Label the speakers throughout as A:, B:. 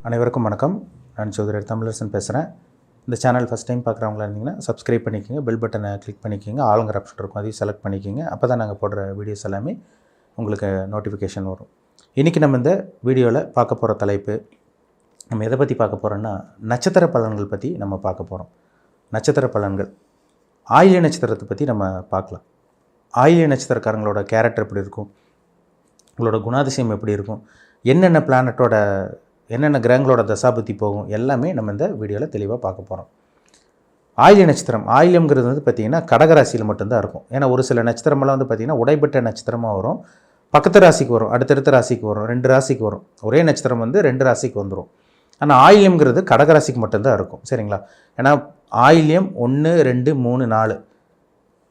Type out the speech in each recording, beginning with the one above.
A: அனைவருக்கும் வணக்கம். நான் ஜோதிடர் தமிழரசன் பேசுகிறேன். இந்த சேனல் ஃபஸ்ட் டைம் பார்க்குறவங்களா இருந்தீங்கன்னா சப்ஸ்கிரைப் பண்ணிக்கோங்க, பெல் பட்டனை கிளிக் பண்ணிக்கோங்க, ஆளுங்கிற ஆப்ஷன் இருக்கும் அதையும் செலக்ட் பண்ணிக்கோங்க. அப்போ தான் நாங்கள் போடுற வீடியோஸ் எல்லாமே உங்களுக்கு நோட்டிஃபிகேஷன் வரும். இன்றைக்கி நம்ம இந்த வீடியோவில் பார்க்க போகிற தலைப்பு, நம்ம எதை பற்றி பார்க்க போகிறோன்னா நட்சத்திர பலன்கள் பற்றி நம்ம பார்க்க போகிறோம். நட்சத்திர பலன்கள், ஆயில்ய நட்சத்திரத்தை பற்றி நம்ம பார்க்கலாம். ஆயில்ய நட்சத்திரக்காரங்களோட கேரக்டர் எப்படி இருக்கும், உங்களோட குணாதிசயம் எப்படி இருக்கும், என்னென்ன பிளானட்டோட என்னென்ன கிரகங்களோட தசாபுத்தி போகும், எல்லாமே நம்ம இந்த வீடியோவில் தெளிவாக பார்க்க போகிறோம். ஆயில்ய நட்சத்திரம், ஆயில்யம்ங்கிறது வந்து பார்த்திங்கன்னா கடகராசியில் மட்டும்தான் இருக்கும். ஏன்னா ஒரு சில நட்சத்திரமெல்லாம் வந்து பார்த்திங்கன்னா உடைபெற்ற நட்சத்திரமாக வரும், பக்கத்து ராசிக்கு வரும், அடுத்தடுத்த ராசிக்கு வரும், 2 ராசிக்கு வரும். ஒரே நட்சத்திரம் வந்து 2 ராசிக்கு வந்துடும். ஆனால் ஆயில்யம்ங்கிறது கடகராசிக்கு மட்டும்தான் இருக்கும். சரிங்களா? ஏன்னா ஆயில்யம் 1, 2, 3, 4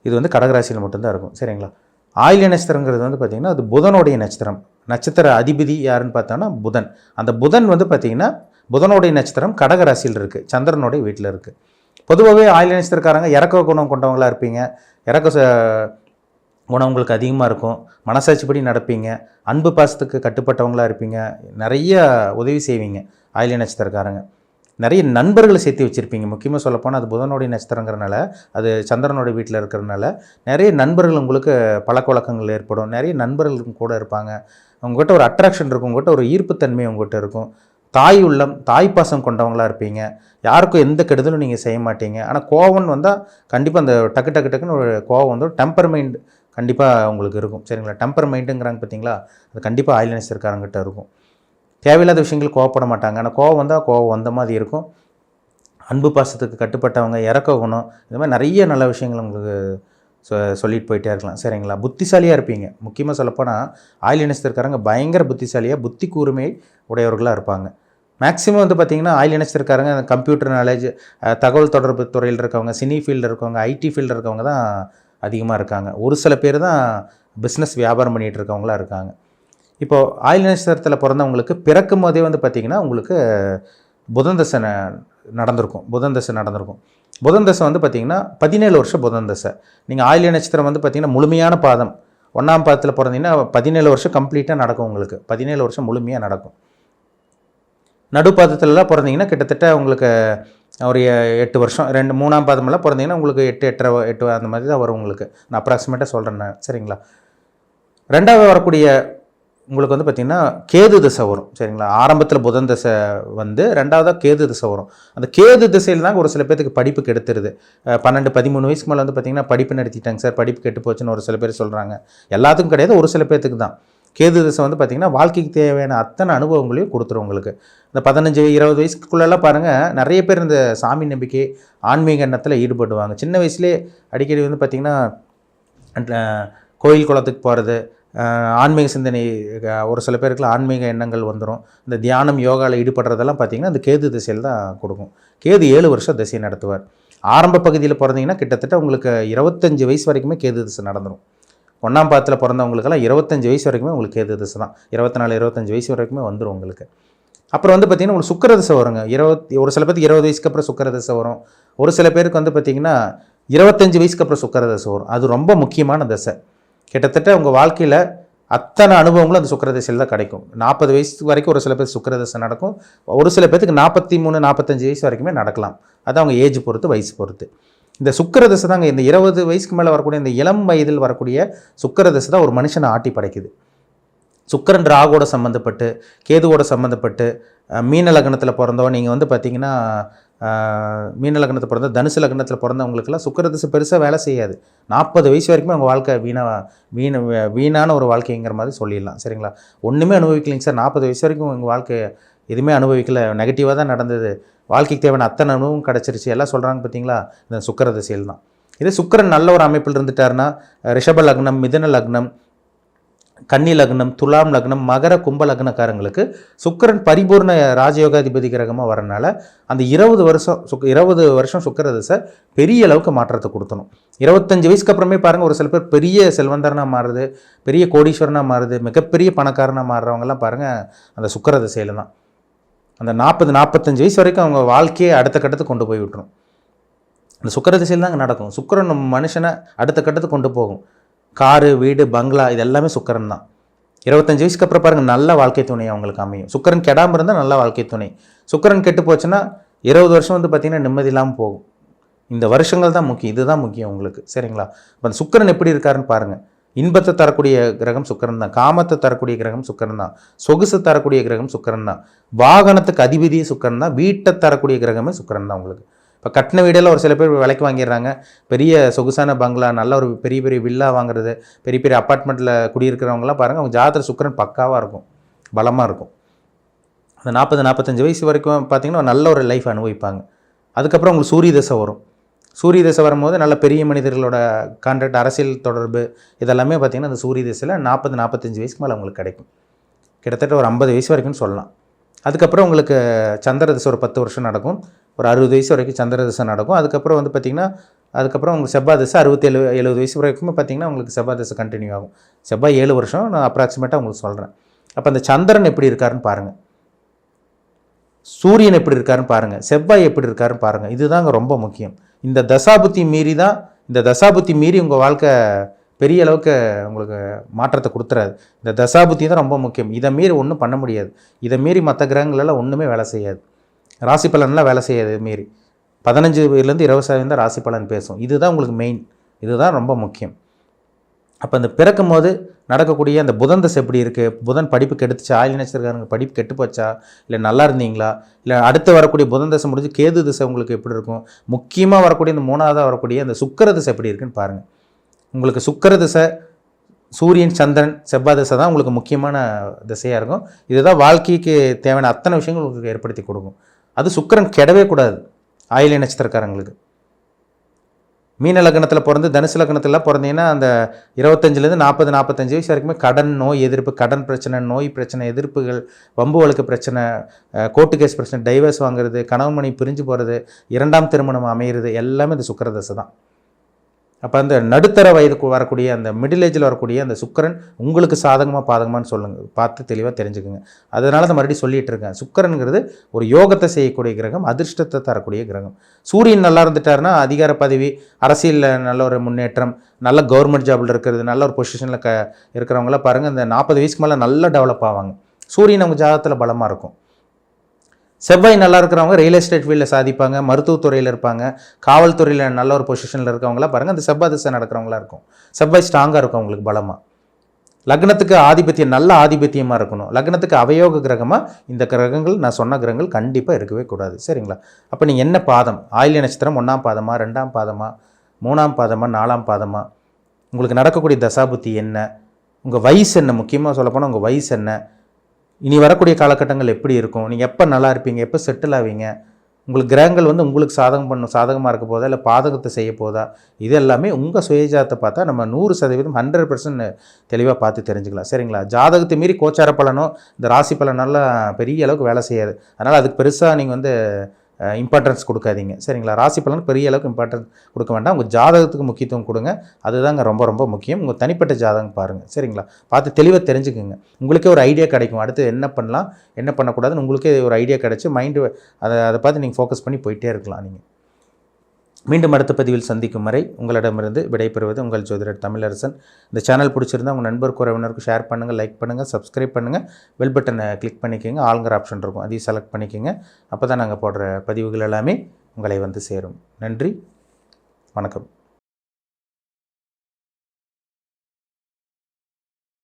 A: இது வந்து கடகராசியில் மட்டும்தான் இருக்கும். சரிங்களா? ஆயில்ய நட்சத்திரங்கிறது வந்து பார்த்திங்கன்னா அது புதனுடைய நட்சத்திரம். நட்சத்திர அதிபதி யாருன்னு பார்த்தோன்னா புதன். அந்த புதன் வந்து பார்த்திங்கன்னா புதனுடைய நட்சத்திரம் கடகராசியில் இருக்குது, சந்திரனுடைய வீட்டில் இருக்குது. பொதுவாகவே ஆயில்ய நட்சத்திரக்காரங்க இறக்க குணம் கொண்டவங்களாக இருப்பீங்க. இறக்க குணம் உங்களுக்கு அதிகமாக இருக்கும். மனசாட்சிப்படி நடப்பீங்க. அன்பு பாசத்துக்கு கட்டுப்பட்டவங்களாக இருப்பீங்க. நிறைய உதவி செய்வீங்க ஆயில்ய நட்சத்திரக்காரங்க. நிறைய நண்பர்களை சேர்த்து வச்சுருப்பீங்க. முக்கியமாக சொல்லப்போனால் அது புதனுடைய நட்சத்திரங்கிறனால, அது சந்திரனுடைய வீட்டில் இருக்கிறதுனால நிறைய நண்பர்கள் உங்களுக்கு பழக்க வழக்கங்கள் ஏற்படும். நிறைய நண்பர்களும் கூட இருப்பாங்க. உங்கள்கிட்ட ஒரு அட்ராக்ஷன் இருக்கும், உங்கள்கிட்ட ஒரு ஈர்ப்புத்தன்மை உங்கள்கிட்ட இருக்கும். தாய் உள்ளம், தாய் பாசம் கொண்டவங்களாக இருப்பீங்க. யாருக்கும் எந்த கெடுதலும் நீங்கள் செய்ய மாட்டீங்க. ஆனால் கோவம் வந்தால் கண்டிப்பாக அந்த டக்குன்னு ஒரு கோவம் வந்து டெம்பர் மைண்ட் கண்டிப்பாக உங்களுக்கு இருக்கும். சரிங்களா? டெம்பர் மைண்டுங்கிறாங்க பார்த்தீங்களா, அது கண்டிப்பாக ஆயில்ய நட்சத்திரக்காரங்கிட்ட இருக்கும். தேவையில்லாத விஷயங்கள் கோவப்பட மாட்டாங்க. ஆனால் கோவம் வந்தால் கோவம் வந்த மாதிரி இருக்கும். அன்பு பாசத்துக்கு கட்டுப்பட்டவங்க, இறக்க குணம், இந்த மாதிரி நிறைய நல்ல விஷயங்கள் உங்களுக்கு சொல்லிட்டு போயிட்டே இருக்கலாம். சரிங்களா? புத்திசாலியாக இருப்பீங்க. முக்கியமாக சொல்லப்போனால் ஆயில்ய நட்சத்திரக்காரங்க பயங்கர புத்திசாலியாக, புத்தி கூர்மை உடையவர்களாக இருப்பாங்க. மேக்ஸிமம் வந்து பார்த்திங்கன்னா ஆயில்ய நட்சத்திரக்காரங்க கம்ப்யூட்டர் நாலேஜ், தகவல் தொடர்பு துறையில் இருக்கவங்க, சினி ஃபீல்டில் இருக்கவங்க, ஐடி ஃபீல்டில் இருக்கவங்க தான் அதிகமாக இருக்காங்க. ஒரு சில பேர் தான் பிஸ்னஸ் வியாபாரம் பண்ணிகிட்டு இருக்கவங்களாம் இருக்காங்க. இப்போது ஆயில்ய நட்சத்திரத்தில் பிறந்தவங்களுக்கு பிறக்கும் போதே வந்து பார்த்திங்கன்னா உங்களுக்கு புதன் தசை நடந்திருக்கும். புதன் தசை வந்து பார்த்திங்கன்னா 17 வருஷம் புதன் தசை. நீங்கள் ஆயில்ய நட்சத்திரம் வந்து பார்த்திங்கன்னா முழுமையான பாதம் 1ஆம் பாதத்தில் பிறந்தீங்கன்னா 17 வருஷம் கம்ப்ளீட்டாக நடக்கும். உங்களுக்கு 17 வருஷம் முழுமையாக நடக்கும். நடுப்பாதத்துலலாம் பிறந்தீங்கன்னா கிட்டத்தட்ட உங்களுக்கு ஒரு 8 வருஷம், 3ஆம் பாதமெல்லாம் பிறந்தீங்கன்னா உங்களுக்கு 8 அந்த மாதிரி தான் வரும் உங்களுக்கு. நான் அப்ராக்சிமேட்டாக சொல்கிறேன். சரிங்களா? ரெண்டாவது வரக்கூடிய உங்களுக்கு வந்து பார்த்திங்கன்னா கேது திசை வரும். சரிங்களா? ஆரம்பத்தில் புதன் திசை வந்து ரெண்டாவதாக கேது திசை வரும். அந்த கேது திசையில் தான் ஒரு சில பேருக்கு படிப்பு கெடுத்துருது. 12, 13 வயசுக்கு மேலே வந்து பார்த்திங்கன்னா படிப்பு நடத்திட்டாங்க சார், படிப்பு கெட்டு போச்சுன்னு ஒரு சில பேர் சொல்கிறாங்க. எல்லாத்துக்கும் கிடையாது, ஒரு சில பேர்த்துக்கு தான். கேது திசை வந்து பார்த்திங்கன்னா வாழ்க்கைக்கு தேவையான அத்தனை அனுபவங்களையும் கொடுத்துரும் உங்களுக்கு. இந்த 15, 20 வயசுக்குள்ளெல்லாம் பாருங்கள், நிறைய பேர் இந்த சாமி நம்பிக்கை, ஆன்மீக எண்ணத்தில் ஈடுபடுவாங்க. சின்ன வயசுலேயே அடிக்கடி வந்து பார்த்திங்கன்னா கோயில் குளத்துக்கு போகிறது, ஆன்மீக சிந்தனை, ஒரு சில பேருக்குலாம் ஆன்மீக எண்ணங்கள் வந்துடும். இந்த தியானம், யோகாவில் ஈடுபடுறதெல்லாம் பார்த்திங்கன்னா இந்த கேது திசையில் தான் கொடுக்கும். கேது 7 வருஷம் திசையை நடத்துவார். ஆரம்ப பகுதியில் பிறந்தீங்கன்னா கிட்டத்தட்ட உங்களுக்கு 25 வயசு வரைக்குமே கேது திசை நடந்துடும். 1ஆம் பாதத்தில் பிறந்தவங்களுக்கெல்லாம் 25 வயசு வரைக்குமே உங்களுக்கு கேது திசை தான். 24, 25 வயசு வரைக்குமே வந்துடும் உங்களுக்கு. அப்புறம் வந்து பார்த்திங்கன்னா உங்களுக்கு சுக்கிர திசை வருங்க. ஒரு சில பேருக்கு 20 வயசுக்கு அப்புறம் சுக்கிர திசை வரும். ஒரு சில பேருக்கு வந்து பார்த்திங்கன்னா 25 வயசுக்கு அப்புறம் சுக்கிர திசை வரும். அது ரொம்ப முக்கியமான திசை. கிட்டத்தட்ட உங்கள் வாழ்க்கையில் அத்தனை அனுபவங்களும் அந்த சுக்கிர திசையில் தான் கிடைக்கும். 40 வயசு வரைக்கும் ஒரு சில பேர் சுக்கிர திசை நடக்கும். ஒரு சில பேருக்கு 43, 45 வயசு வரைக்குமே நடக்கலாம். அது அவங்க ஏஜ் பொறுத்து, வயசு பொறுத்து. இந்த சுக்கிர திசை தாங்க இந்த 20 வயசுக்கு மேலே வரக்கூடிய இந்த இளம் வயதில் வரக்கூடிய சுக்கிர திசை தான் ஒரு மனுஷனை ஆட்டி படைக்குது. சுக்கிரன் ராகோட சம்மந்தப்பட்டு, கேதுவோட சம்மந்தப்பட்டு, மீன லக்னத்தில் பிறந்தவங்க நீங்கள் வந்து பார்த்திங்கன்னா மீன லக்னத்தில் பிறந்த, தனுசு லக்னத்தில் பிறந்தவங்களுக்கெல்லாம் சுக்கிர திசை பெருசாக வேலை செய்யாது. 40 வயசு வரைக்குமே அவங்க வாழ்க்கை வீணான ஒரு வாழ்க்கைங்கிற மாதிரி சொல்லிடலாம். சரிங்களா? ஒன்றுமே அனுபவிக்கலைங்க சார், 40 வயசு வரைக்கும் உங்கள் வாழ்க்கை எதுவுமே அனுபவிக்கலை, நெகட்டிவாக தான் நடந்தது, வாழ்க்கைக்கு தேவையான அத்தனை அனுபவம் கிடச்சிருச்சு எல்லாம் சொல்கிறாங்க பார்த்தீங்களா, இந்த சுக்கிர திசையில் தான். இதே சுக்கிரன் நல்ல ஒரு அமைப்பில் இருந்துட்டாருன்னா ரிஷப லக்னம், மிதுன லக்னம், கன்னி லக்னம், துலாம் லக்னம், மகர கும்ப லக்னக்காரங்களுக்கு சுக்கிரன் பரிபூர்ண ராஜயோகாதிபதி கிரகமாக வரனால அந்த 20 வருஷம் சுக்கிர திசை பெரிய அளவுக்கு மாற்றத்தை கொடுத்தணும். 25 வயசுக்கு அப்புறமே பாருங்கள், ஒரு சில பேர் பெரிய செல்வந்தரனாக மாறுது, பெரிய கோடீஸ்வரனாக மாறுது, மிகப்பெரிய பணக்காரனாக மாறுறவங்கலாம் பாருங்கள் அந்த சுக்கிர திசையில் தான். அந்த 40, 45 வயசு வரைக்கும் அவங்க வாழ்க்கையை அடுத்த கட்டத்துக்கு கொண்டு போய் விட்டுரும். அந்த சுக்கிர திசையில் தான் அங்கே நடக்கும். சுக்கிரன் மனுஷனை அடுத்த கட்டத்துக்கு கொண்டு போகும். காரு, வீடு, பங்களா இது எல்லாமே சுக்கிரன் தான். 25 வயசுக்கு அப்புறம் பாருங்கள் நல்ல வாழ்க்கை துணை அவங்களுக்கு அமையும். சுக்கிரன் கெடாமல் இருந்தால் நல்ல வாழ்க்கை துணை. சுக்கிரன் கெட்டு போச்சுன்னா 20 வருஷம் வந்து பார்த்திங்கன்னா நிம்மதி இல்லாமல் போகும். இந்த வருஷங்கள் தான் முக்கியம், இதுதான் முக்கியம் உங்களுக்கு. சரிங்களா? இப்போ அந்த சுக்கிரன் எப்படி இருக்காருன்னு பாருங்கள். இன்பத்தை தரக்கூடிய கிரகம் சுக்கிரன் தான், காமத்தை தரக்கூடிய கிரகம் சுக்கிரன் தான், சொகுசு தரக்கூடிய கிரகம் சுக்கிரன் தான், வாகனத்துக்கு அதிபதியே சுக்கிரன் தான், வீட்டை தரக்கூடிய கிரகமே சுக்கிரன் தான் உங்களுக்கு. இப்போ கட்டின வீடெல்லாம் ஒரு சில பேர் விலைக்கு வாங்கிடுறாங்க. பெரிய சொகுசான பங்களா, நல்ல ஒரு பெரிய பெரிய வில்லா வாங்குறது, பெரிய பெரிய அப்பார்ட்மெண்ட்டில் குடியிருக்கிறவங்களாம் பாருங்கள், அவங்க ஜாதகத்தில் சுக்கிரன் பக்காவாக இருக்கும், பலமாக இருக்கும். அந்த 40-45 வயசு வரைக்கும் பார்த்திங்கன்னா நல்ல ஒரு லைஃப் அனுபவிப்பாங்க. அதுக்கப்புறம் உங்களுக்கு சூரிய தசை வரும். சூரிய தசை வரும்போது நல்ல பெரிய மனிதர்களோட கான்ட்ராக்ட், அரசியல் தொடர்பு இதெல்லாமே பார்த்திங்கன்னா அந்த சூரிய தசையில் 40-45 வயசுக்கு மேலே உங்களுக்கு கிடைக்கும். கிட்டத்தட்ட ஒரு 50 வயசு வரைக்கும் சொல்லலாம். அதுக்கப்புறம் உங்களுக்கு சந்திர தசை ஒரு 10 வருஷம் நடக்கும். ஒரு 60 வயசு வரைக்கும் சந்திர தசை நடக்கும். அதுக்கப்புறம் வந்து பார்த்திங்கன்னா அதுக்கப்புறம் உங்களுக்கு செவ்வாய் தசை 67 வயசு வரைக்கும் பார்த்திங்கன்னா உங்களுக்கு செவ்வாய் தசை கண்டினியூ ஆகும். செவ்வாய் 7 வருஷம் நான் அப்ராக்சிமேட்டாக உங்களுக்கு சொல்கிறேன். அப்போ அந்த சந்திரன் எப்படி இருக்காருன்னு பாருங்கள், சூரியன் எப்படி இருக்காருன்னு பாருங்கள், செவ்வாய் எப்படி இருக்காருன்னு பாருங்கள். இதுதாங்க ரொம்ப முக்கியம். இந்த தசாபுத்தி மீறி தான், இந்த தசாபுத்தி மீறி உங்கள் வாழ்க்கை பெரிய அளவுக்கு உங்களுக்கு மாற்றத்தை கொடுத்துறாது. இந்த தசாபுத்தி தான் ரொம்ப முக்கியம். இதை மீறி ஒன்றும் பண்ண முடியாது. இதை மீறி மற்ற கிரகங்களெல்லாம் ஒன்றுமே வேலை செய்யாது. ராசி பலன்லாம் வேலை செய்யாது. மீறி 15-20% தான் ராசி பலன் பேசும். இதுதான் உங்களுக்கு மெயின், இதுதான் ரொம்ப முக்கியம். அப்போ அந்த பிறக்கும் போது நடக்கக்கூடிய அந்த புதன் தசை எப்படி இருக்குது, புதன் படிப்பு கெடுத்துச்சா, ஆயில் நட்சத்திரக்காரங்க படிப்பு கெட்டு போச்சா, இல்லை நல்லா இருந்தீங்களா, இல்லை அடுத்து வரக்கூடிய புதன் தசை முடிஞ்சு கேது திசை உங்களுக்கு எப்படி இருக்கும், முக்கியமாக வரக்கூடிய இந்த 3ஆவதாக வரக்கூடிய அந்த சுக்கிர திசை எப்படி இருக்குன்னு பாருங்கள். உங்களுக்கு சுக்கிர திசை, சூரியன், சந்திரன், செவ்வாய் திசை தான் உங்களுக்கு முக்கியமான திசையாக இருக்கும். இதுதான் வாழ்க்கைக்கு தேவையான அத்தனை விஷயங்கள் உங்களுக்கு ஏற்படுத்தி கொடுக்கும். அது சுக்கிரன் கெடவே கூடாது ஆயில்ய நட்சத்திரக்காரங்களுக்கு. மீன லக்னத்தில் பிறந்து தனுசு லக்னத்தில் பிறந்தீங்கன்னா அந்த 25-45 வயசு வரைக்குமே கடன், நோய் எதிர்ப்பு, கடன் பிரச்சனை, நோய் பிரச்சனை, எதிர்ப்புகள், வம்பு வழக்கு பிரச்சனை, கோர்ட்டு கேஸ் பிரச்சனை, டைவர்ஸ் வாங்குறது, கணவன் மனைவி பிரிஞ்சு போகிறது, 2ஆம் திருமணம் அமையிறது எல்லாமே இந்த சுக்கிர தசை தான். அப்போ அந்த நடுத்தர வயதுக்கு வரக்கூடிய அந்த மிடில் ஏஜில் வரக்கூடிய அந்த சுக்கிரன் உங்களுக்கு சாதகமாக பாதகமானு சொல்லுங்கள், பார்த்து தெளிவாக தெரிஞ்சுக்குங்க. அதனால தான் மறுபடியும் சொல்லிகிட்டு இருக்கேன், சுக்கிரனுங்கிறது ஒரு யோகத்தை செய்யக்கூடிய கிரகம், அதிர்ஷ்டத்தை தரக்கூடிய கிரகம். சூரியன் நல்லா இருந்துட்டாருன்னா அதிகார பதவி, அரசியலில் நல்ல ஒரு முன்னேற்றம், நல்ல கவர்மெண்ட் ஜாபில் இருக்கிறது, நல்ல ஒரு பொசிஷனில் இருக்கிறவங்களாம் பாருங்கள் இந்த 40 வயசுக்கு மேலே நல்லா டெவலப் ஆவாங்க. சூரியன் அவங்க ஜாதகத்தில் பலமாக இருக்கும். செவ்வாய் நல்லா இருக்கிறவங்க ரியல் எஸ்டேட் ஃபீல்டில் சாதிப்பாங்க, மருத்துவத்துறையில் இருப்பாங்க, காவல்துறையில் நல்ல ஒரு பொசிஷனில் இருக்கவங்களாம் பாருங்கள் அந்த செவ்வாய் திசை நடக்கிறவங்களா இருக்கும். செவ்வாய் ஸ்ட்ராங்காக இருக்கும் அவங்களுக்கு பலமாக. லக்னத்துக்கு ஆதிபத்தியம், நல்ல ஆதிபத்தியமாக இருக்கணும். லக்னத்துக்கு அவயோக கிரகமாக இந்த கிரகங்கள், நான் சொன்ன கிரகங்கள் கண்டிப்பாக இருக்கவே கூடாது. சரிங்களா? அப்போ நீங்கள் என்ன பாதம், ஆயில்ய நட்சத்திரம் 1ஆம் பாதமா, 2ஆம் பாதமா, 3ஆம் பாதமா, 4ஆம் பாதமா, உங்களுக்கு நடக்கக்கூடிய தசாபுத்தி என்ன, உங்கள் வயசு என்ன, முக்கியமாக சொல்லப்போனால் உங்கள் வயசு என்ன, இனி வரக்கூடிய காலகட்டங்கள் எப்படி இருக்கும், நீங்கள் எப்போ நல்லா இருப்பீங்க, எப்போ செட்டில் ஆவீங்க, உங்களுக்கு கிரகங்கள் வந்து உங்களுக்கு சாதகமாக இருக்க போதா இல்லை பாதகத்தை செய்ய போதா, இது எல்லாமே உங்கள் சுயஜாதத்தை பார்த்தா நம்ம 100% 100% தெளிவாக பார்த்து தெரிஞ்சுக்கலாம். சரிங்களா? ஜாதகத்தை மீறி கோச்சார பலனோ இந்த ராசி பலனெல்லாம் பெரிய அளவுக்கு வேலை செய்யாது. அதனால் அதுக்கு பெருசாக நீங்கள் வந்து இம்பார்ட்டன்ஸ் கொடுக்காதீங்க. சரிங்களா? ராசி பலன் பெரிய அளவுக்கு இம்பார்ட்டன்ஸ் கொடுக்க வேண்டாம். உங்கள் ஜாதகத்துக்கு முக்கியத்துவம் கொடுங்க. அதுதாங்க ரொம்ப ரொம்ப முக்கியம். உங்கள் தனிப்பட்ட ஜாதகம் பாருங்கள். சரிங்களா? பார்த்து தெளிவாக தெரிஞ்சுக்குங்க. உங்களுக்கே ஒரு ஐடியா கிடைக்கும், அடுத்து என்ன பண்ணலாம், என்ன பண்ணக்கூடாதுன்னு உங்களுக்கே ஒரு ஐடியா கிடச்சி மைண்டு அதை பார்த்து நீங்கள் ஃபோக்கஸ் பண்ணி போயிட்டே இருக்கலாம். நீங்கள் மீண்டும் அடுத்த பதிவில் சந்திக்கும் வரை உங்களிடமிருந்து விடைபெறுவது உங்கள் ஜோதிடர் தமிழரசன். இந்த சேனல் பிடிச்சிருந்தால் உங்கள் நண்பருக்கு, உறவினருக்கு ஷேர் பண்ணுங்கள், லைக் பண்ணுங்கள், சப்ஸ்கிரைப் பண்ணுங்கள், பெல் பட்டனை கிளிக் பண்ணிக்கோங்க, ஆளுங்கிற ஆப்ஷன் இருக்கும் அதையும் செலக்ட் பண்ணிக்கோங்க. அப்போ தான் நாங்கள் போடுற பதிவுகள் எல்லாமே உங்களை வந்து சேரும். நன்றி, வணக்கம்.